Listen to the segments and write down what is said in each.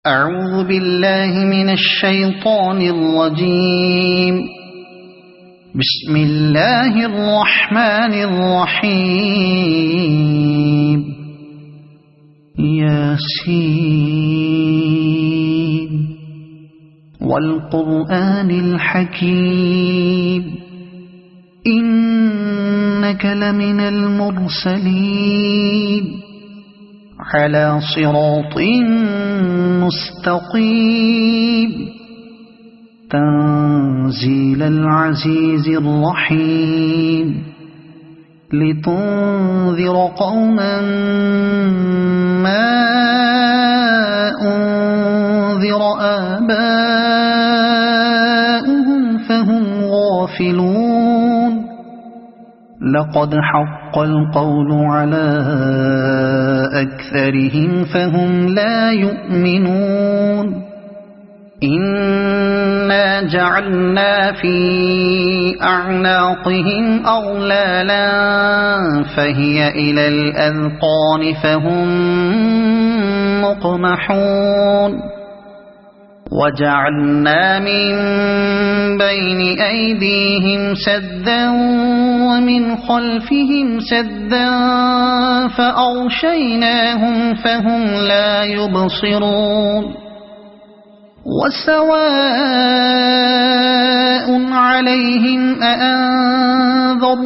أعوذ بالله من الشيطان الرجيم. بسم الله الرحمن الرحيم. ياسين والقرآن الحكيم إنك لمن المرسلين على صراط مستقيم تنزيل العزيز الرحيم لتنذر قوما ما أنذر آباؤهم فهم غافلون. لقد حق القول على أكثرهم فهم لا يؤمنون. إنا جعلنا في أعناقهم أغلالا فهي إلى الأذقان فهم مقمحون. وجعلنا من بين أيديهم سدا ومن خلفهم سدا فأغشيناهم فهم لا يبصرون. وسواء عليهم أأنذرتهم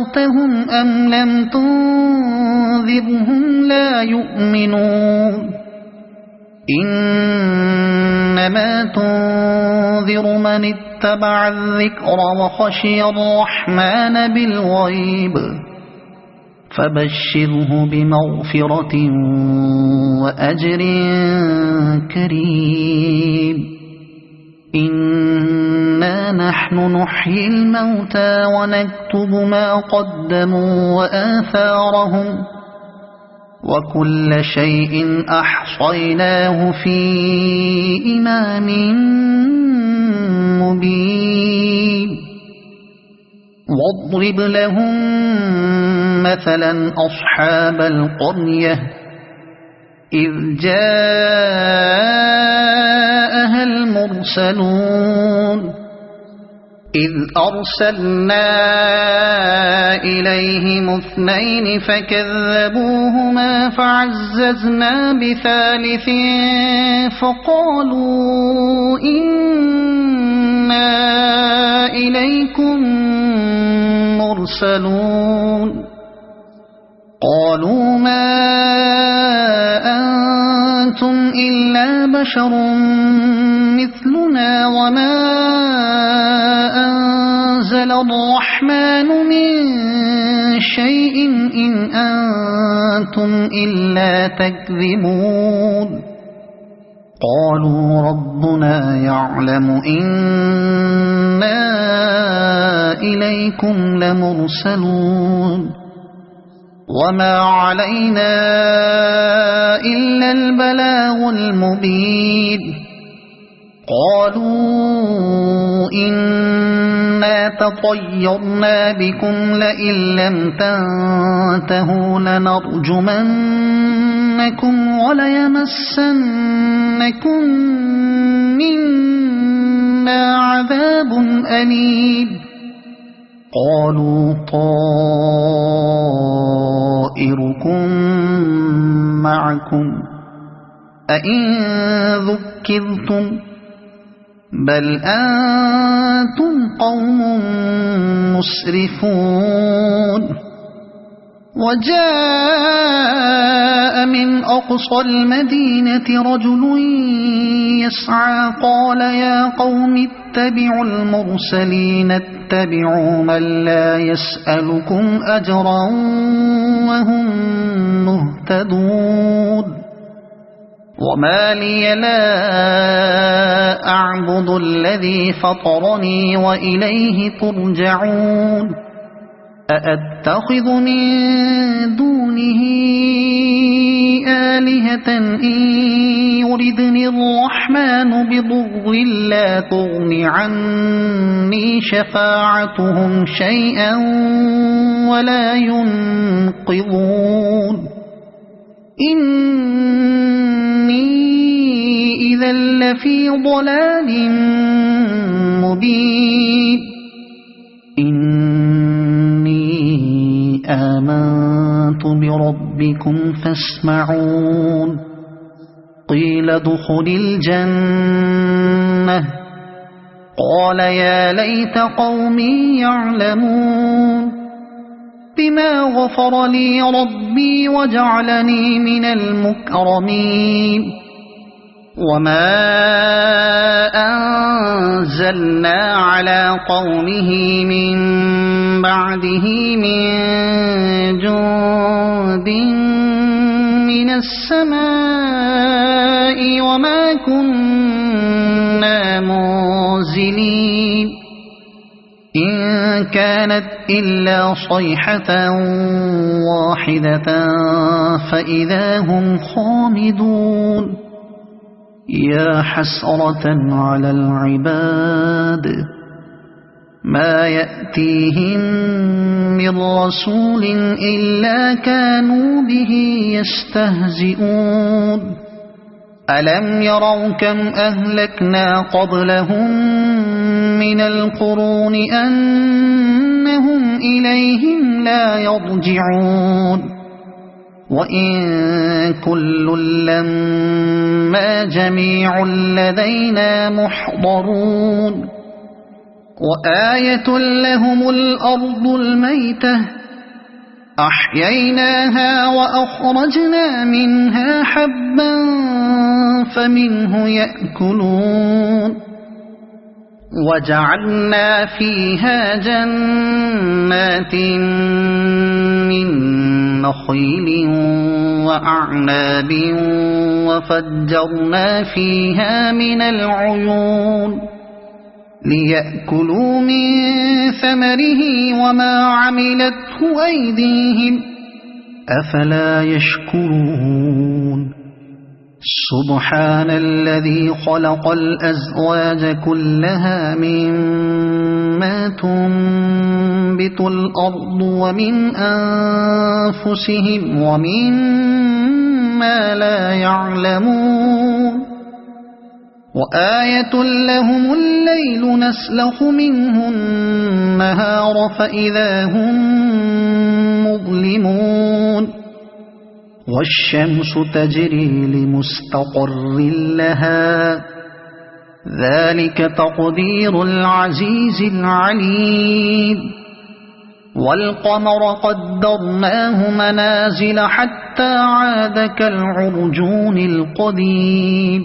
أم لم تنذرهم لا يؤمنون. إنما تنذر من اتبع الذكر وخشي الرحمن بالغيب فبشره بمغفرة وأجر كريم. إنا نحن نحيي الموتى ونكتب ما قدموا وآثارهم وكل شيء أحصيناه في إمام مبين. واضرب لهم مثلا أصحاب القرية إذ جاءها المرسلون إذ أرسلنا إليهم اثنين فكذبوهما فعززنا بثالث فقالوا إنا إليكم مرسلون. قالوا ما أنتم إلا بشر مثلنا وما أنزل الرحمن من شيء إن أنتم إلا تكذبون. قالوا ربنا يعلم إنا إليكم لمرسلون وما علينا إلا البلاغ المبين. قالوا إنا تطيرنا بكم لئن لم تنتهوا لنرجمنكم وليمسنكم منا عذاب أليم. قالوا طائركم معكم أئن ذكرتم بل أنتم قوم مسرفون. وجاء من أقصى المدينة رجل يسعى قال يا قوم اتبعوا المرسلين اتبعوا من لا يسألكم أجرا وهم مهتدون. وما لي لا أعبد الذي فطرني وإليه ترجعون. أأتخذ من دونه آلهة إن يردني الرحمن بضر لا تغن عني شفاعتهم شيئا ولا ينقذون. إني إذا لفي ضلال مبين إني آمنت بربكم فاسمعون قيل ادخل الجنة قال يا ليت قومي يعلمون بما غفر لي ربي وجعلني من المكرمين وما أنزلنا على قومه من بعده من جند من السماء وما كنا منزلين إن كانت إلا صيحة واحدة فإذا هم خامدون يا حسرة على العباد ما يأتيهم من رسول إلا كانوا به يستهزئون ألم يروا كم أهلكنا قبلهم من القرون أنهم إليهم لا يرجعون وإن كل لما جميع لدينا محضرون وآية لهم الأرض الميتة أحييناها وأخرجنا منها حبا فمنه يأكلون وجعلنا فيها جنات من نخيل وأعناب وفجرنا فيها من العيون ليأكلوا من ثمره وما عملته أيديهم أفلا يشكرون سبحان الذي خلق الأزواج كلها مما تنبت الأرض ومن أنفسهم ومما لا يعلمون وآية لهم الليل نسلخ منه النهار فإذا هم مظلمون والشمس تجري لمستقر لها ذلك تقدير العزيز العليم والقمر قدرناه منازل حتى عاد كالعرجون القديم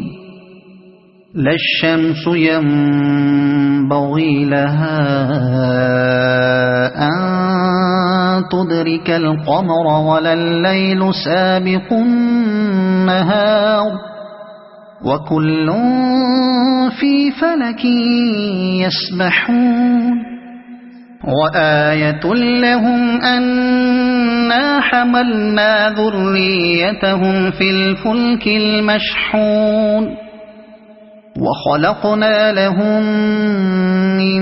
لا الشمس ينبغي لها أن تدرك القمر ولا الليل سابق النهار وكل في فلك يسبحون وآية لهم أنا حملنا ذريتهم في الفلك المشحون وخلقنا لهم من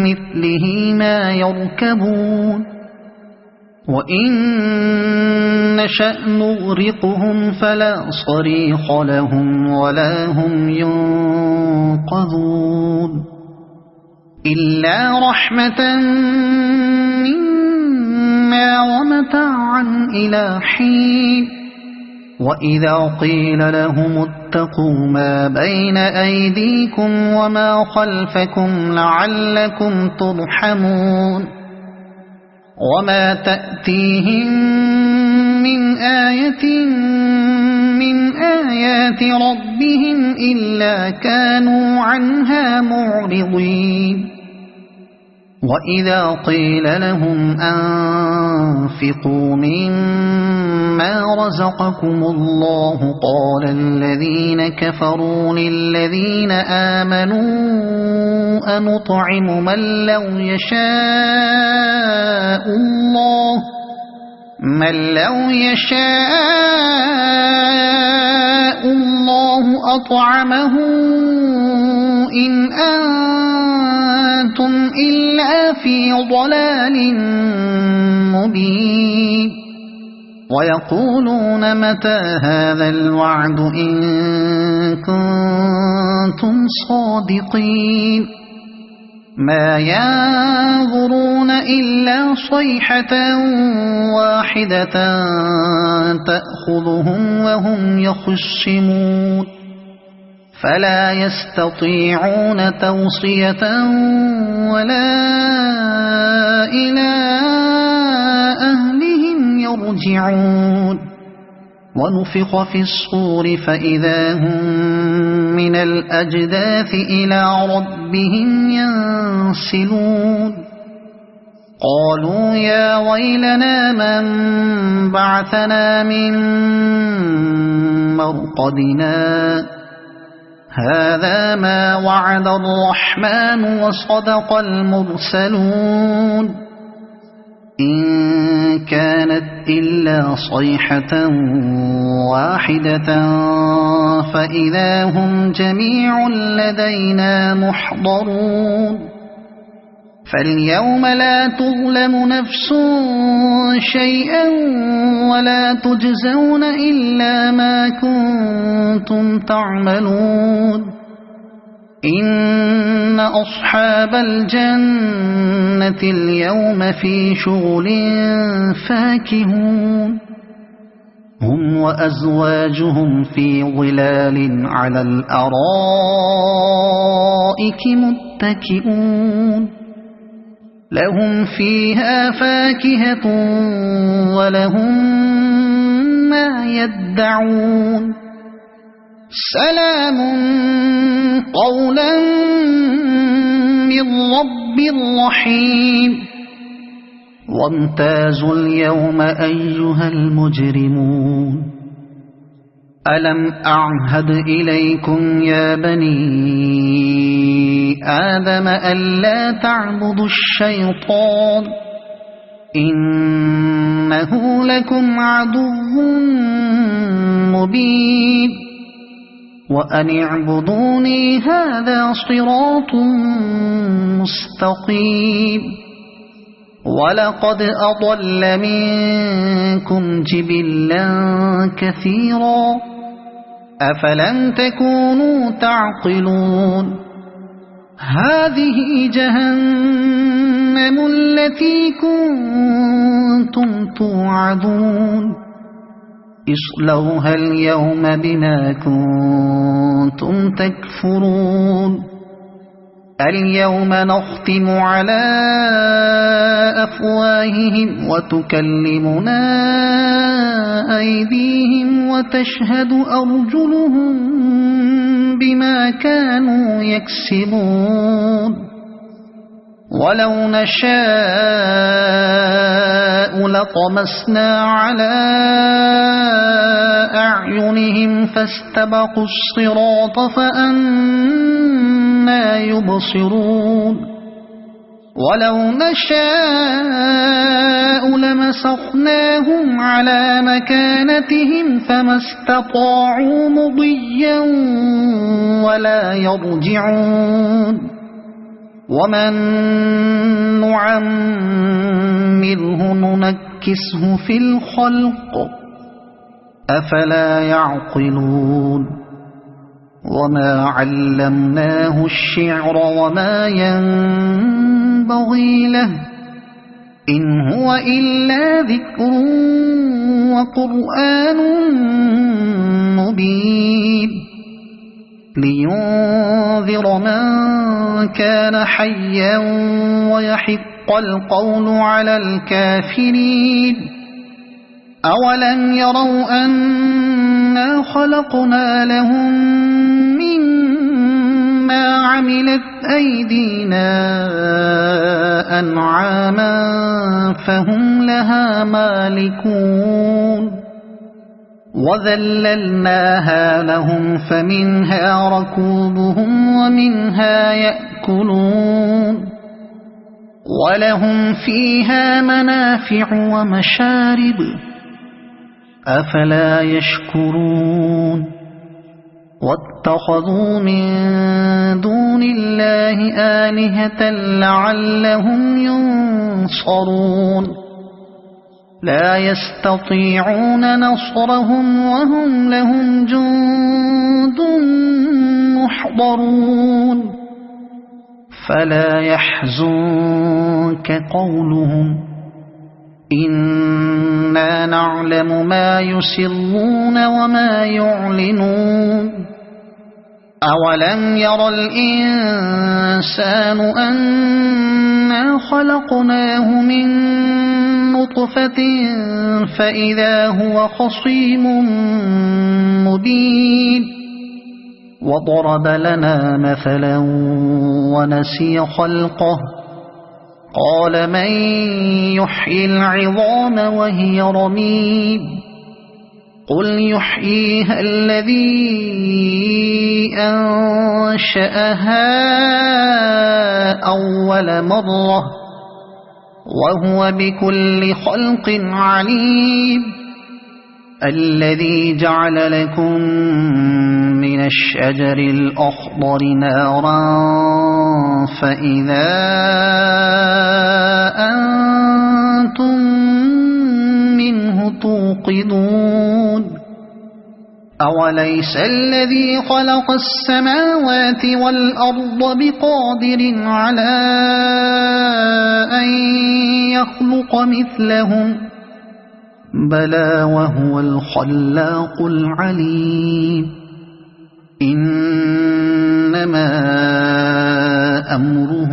مثله ما يركبون وإن نشأ نغرقهم فلا صريخ لهم ولا هم ينقذون إلا رحمة منا ومتاعا إلى حين وإذا قيل لهم اتقوا ما بين أيديكم وما خلفكم لعلكم ترحمون وما تأتيهم من آية من آيات ربهم إلا كانوا عنها معرضين وإذا قيل لهم أنفقوا مما رزقكم الله قال الذين كفروا للذين آمنوا أنطعم من لو يشاء الله أطعمه إن أنتم إلا في ضلال مبين ويقولون متى هذا الوعد إن كنتم صادقين ما ينظرون إلا صيحة واحدة تأخذهم وهم يخصمون فلا يستطيعون توصية ولا إلى أهلهم يرجعون ونفخ في الصور فإذا هم من الأجداث إلى ربهم ينسلون قالوا يا ويلنا من بعثنا من مرقدنا هذا ما وعد الرحمن وصدق المرسلون إن كانت إلا صيحة واحدة فإذا هم جميع لدينا محضرون فاليوم لا تظلم نفس شيئا ولا تجزون إلا ما كنتم تعملون إن أصحاب الجنة اليوم في شغل فاكهون هم وأزواجهم في ظلال على الأرائك متكئون لهم فيها فاكهة ولهم ما يدعون سلام قولا من رب رحيم وامتازوا اليوم أيها المجرمون ألم أعهد إليكم يا بني آدم ألا تعبدوا الشيطان إنه لكم عدو مبين وأن اعبدوني هذا صراط مستقيم ولقد أضل منكم جبلا كثيرا أفلم تكونوا تعقلون هذه جهنم التي كنتم توعدون اصلوها اليوم بما كنتم تكفرون اليوم نختم على أفواههم وتكلمنا أيديهم وتشهد أرجلهم بما كانوا يكسبون ولو نشاء لطمسنا على أعينهم فاستبقوا الصراط فأنى يبصرون ولو نشاء لمسخناهم على مكانتهم فما استطاعوا مضيا ولا يرجعون ومن نعمره ننكسه في الخلق أفلا يعقلون وما علمناه الشعر وما ينبغي له إن هو إلا ذكر وقرآن مبين لينذر من كان حيا ويحق القول على الكافرين أولم يروا أنا خلقنا لهم مما عملت أيدينا أنعاما فهم لها مالكون وذللناها لهم فمنها ركوبهم ومنها يأكلون ولهم فيها منافع ومشارب أفلا يشكرون واتخذوا من دون الله آلهة لعلهم ينصرون لا يستطيعون نصرهم وهم لهم جند محضرون فلا يحزنك قولهم إنا نعلم ما يسرون وما يعلنون أولم ير الإنسان أنا خلقناه من نطفة فإذا هو خصيم مبين وضرب لنا مثلا ونسي خلقه قال من يحيي العظام وهي رميم قل يحييها الذي أنشأها أول مرة وهو بكل خلق عليم الذي جعل لكم من الشجر الأخضر نارا فإذا أنتم منه توقدون أوليس الذي خلق السماوات والأرض بقادر على أن يخلق مثلهم بلى وهو الخلاق العليم إنما أمره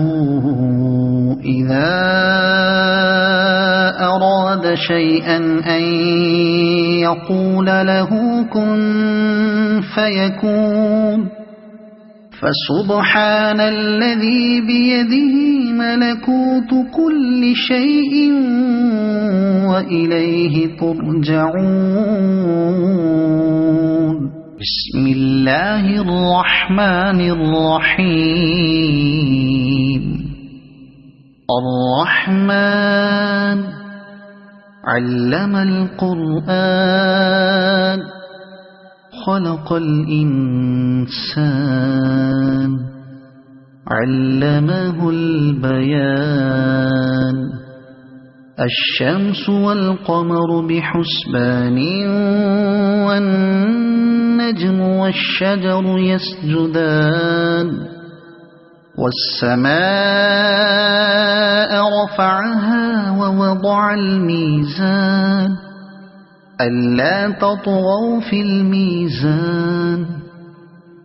إذا أراد شيئا أن يقول له كن فيكون فسبحان الذي بيده ملكوت كل شيء وإليه ترجعون بسم الله الرحمن الرحيم الرحمن علم القرآن خلق الإنسان علمه البيان الشمس والقمر بحسبان والنجم والشجر يسجدان والسماء رفعها ووضع الميزان ألا تطغوا في الميزان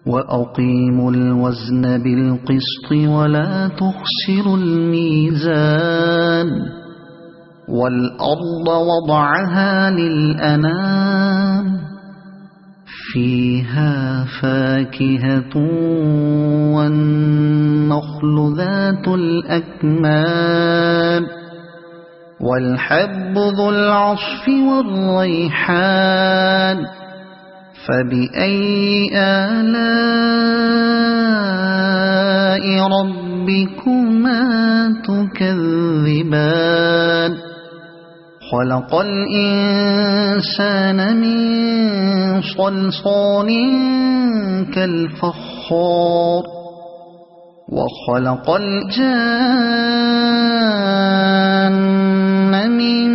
وأقيموا الوزن بالقسط ولا تخسروا الميزان والأرض وضعها للأنام فيها فاكهة والنخل ذات الأكمام والحب ذو العصف والريحان فبأي آلاء ربكما تكذبان خلق الإنسان من صلصال كالفخار وخلق الجان من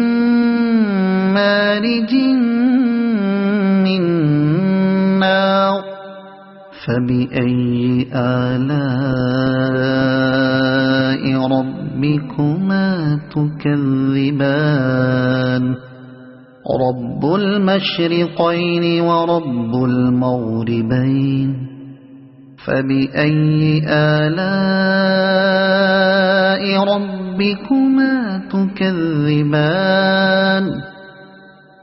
مارج من نار فبأي آلاء ربكما تكذبان رب المشرقين ورب المغربين فبأي آلاء ربكما تكذبان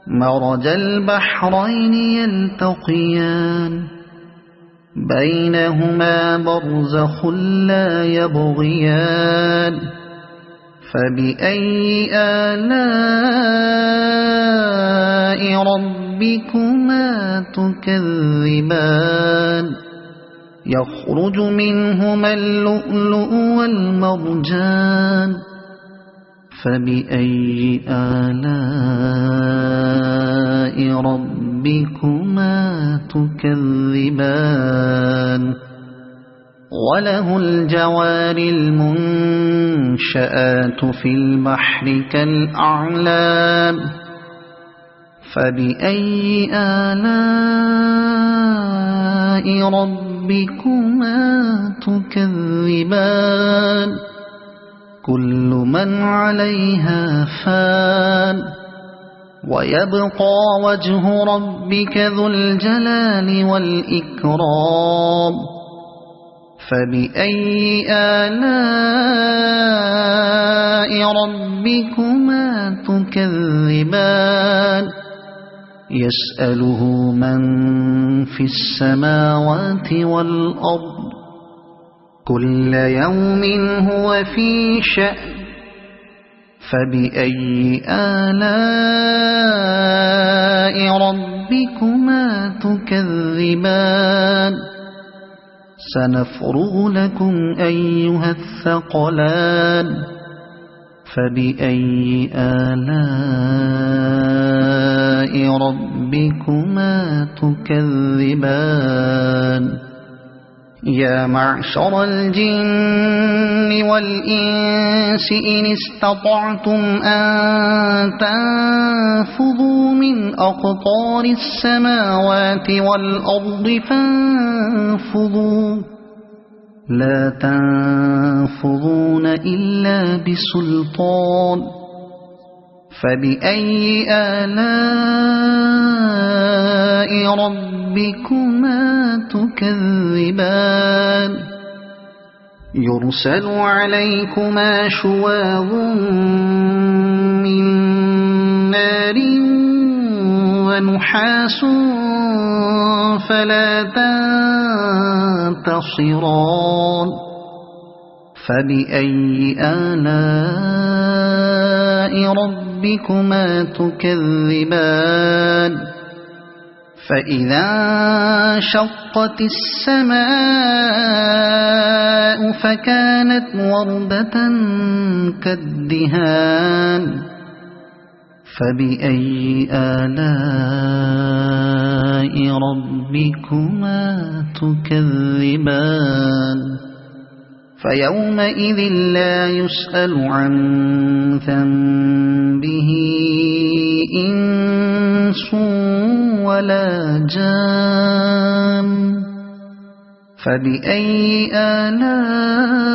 مرج البحرين يلتقيان بينهما برزخ لا يبغيان فبأي آلاء ربكما تكذبان يخرج منهما اللؤلؤ والمرجان فبأي آلاء ربكما تكذبان وله الجوار المنشآت في البحر كالأعلام فبأي آلاء ربكما تكذبان كل من عليها فان ويبقى وجه ربك ذو الجلال والإكرام فبأي آلاء ربكما تكذبان يسأله من في السماوات والأرض كل يوم هو في شأن فبأي آلاء ربكما تكذبان سنفرغ لكم أيها الثقلان فبأي آلاء ربكما تكذبان يا معشر الجن والإنس إن استطعتم أن تنفذوا من أقطار السماوات والأرض فانفذوا لا تنفذون إلا بسلطان فبأي آلاء ربكما تكذبان يرسل عليكما شواظ من نار ونحاس فلا تنتصران فبأي آلاء ربكما تكذبان فإذا انشقت السماء فكانت وردة كالدهان فبأي آلاء ربكما تكذبان فيومئذ لا يسأل عن ذنبه إنس ولا جان فبأي آلاء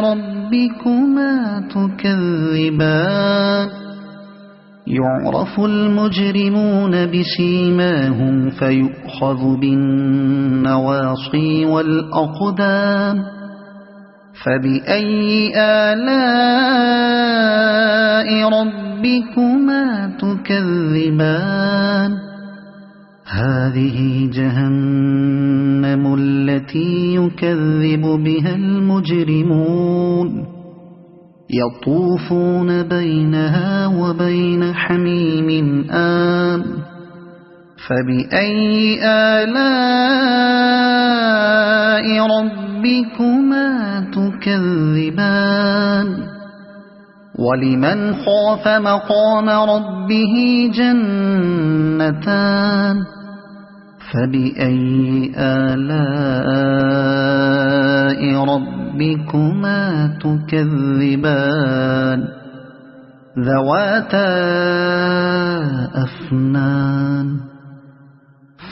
ربكما تكذبان يعرف المجرمون بسيماهم فيؤخذ بالنواصي والأقدام فبأي آلاء ربكما تكذبان هذه جهنم التي يكذب بها المجرمون يطوفون بينها وبين حميم آن فبأي آلاء ربكما تكذبان ولمن خاف مقام ربه جنتان فبأي آلاء ربكما تكذبان ذواتا أفنان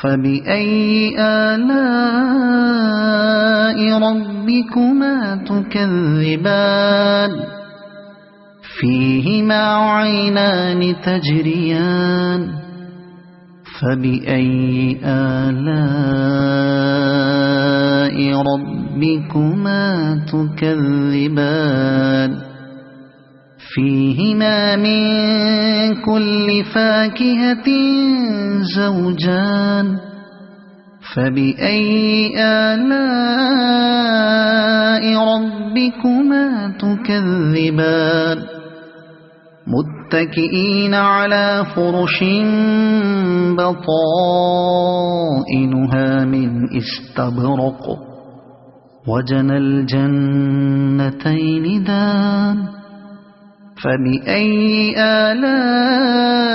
فبأي آلاء ربكما تكذبان فيهما عينان تجريان فبأي آلاء ربكما تكذبان فيهما من كل فاكهة زوجان فبأي آلاء ربكما تكذبان متكئين على فرش بطائنها من استبرق وجنى الجنتين دان فبأي آلاء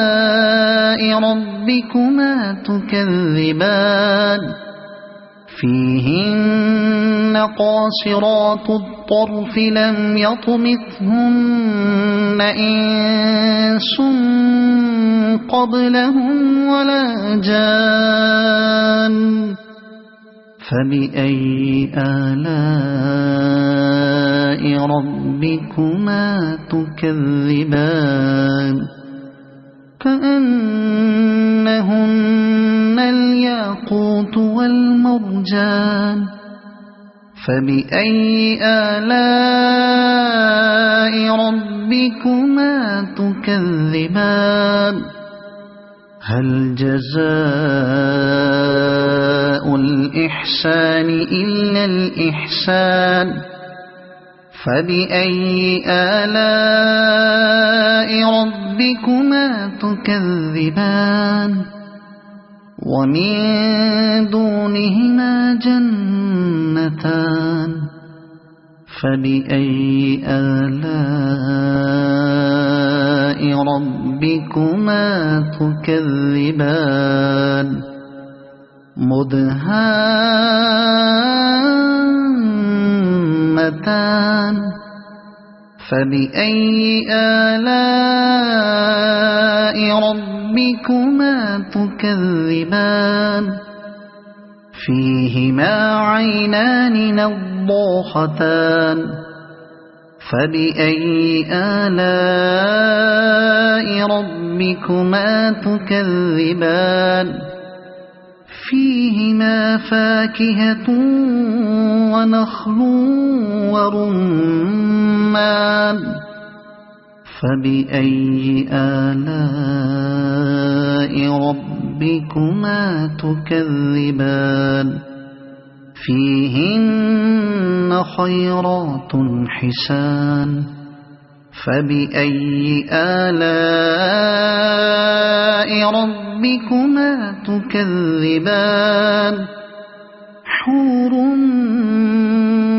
ربكما تكذبان فيهن قاصرات الطرف لم يطمثهن إنس قبلهم ولا جان فبأي آلاء ربكما تكذبان كأنهن الياقوت والمرجان فبأي آلاء ربكما تكذبان هل جزاء الإحسان إلا الإحسان فبأي آلاء ربكما تكذبان ومن دونهما جنتان فبأي آلاء ربكما تكذبان مدهامتان فبأي آلاء ربكما تكذبان فيهما عينان نضاختان فبأي آلاء ربكما تكذبان فيهما فاكهة ونخل ورمان فبأي آلاء ربكما تكذبان فيهن خيرات حسان فبأي آلاء ربكما تكذبان حور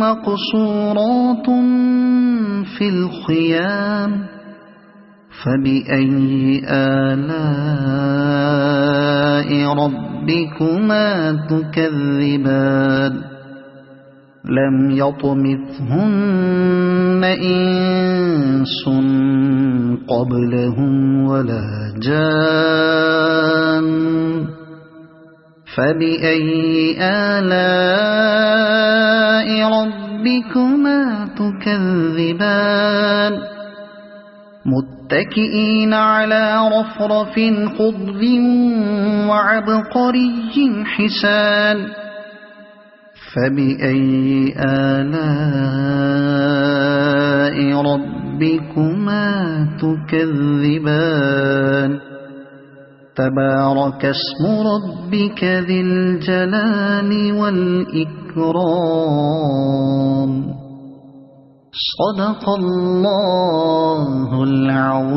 مقصورات في الخيام فبأي آلاء ربكما تكذبان لم يطمثهن إنس قبلهم ولا جان فبأي آلاء ربكما تكذبان متكئين على رفرف خضر وعبقري حسان فبأي آلاء ربكما تكذبان تبارك اسم ربك ذي الجلال والإكرام صدق الله العظيم.